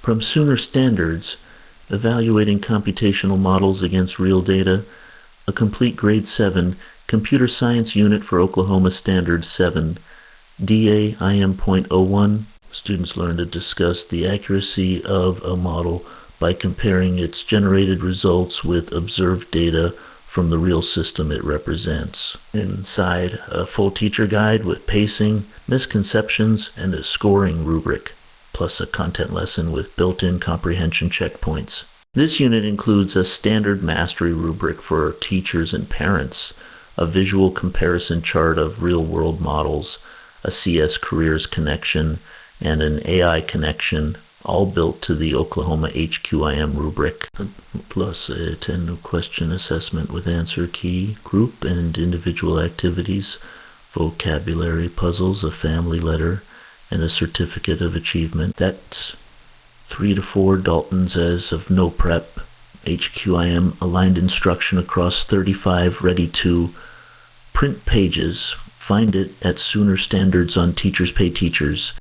From Sooner Standards, Evaluating Computational Models Against Real Data, a complete Grade 7 Computer Science Unit for Oklahoma Standard 7.DA.IM.01. Students learn to discuss the accuracy of a model by comparing its generated results with observed data from the real system it represents. Inside, a full teacher guide with pacing, misconceptions, and a scoring rubric, plus a content lesson with built-in comprehension checkpoints. This unit includes a standard mastery rubric for teachers and parents, a visual comparison chart of real-world models, a CS careers connection, and an AI connection, all built to the Oklahoma HQIM rubric, plus a 10-question assessment with answer key, group and individual activities, vocabulary puzzles, a family letter, and a certificate of achievement. That's 3 to 4 Daltons as of no prep, HQIM aligned instruction across 35 ready-to-print pages. Find it at Sooner Standards on Teachers Pay Teachers.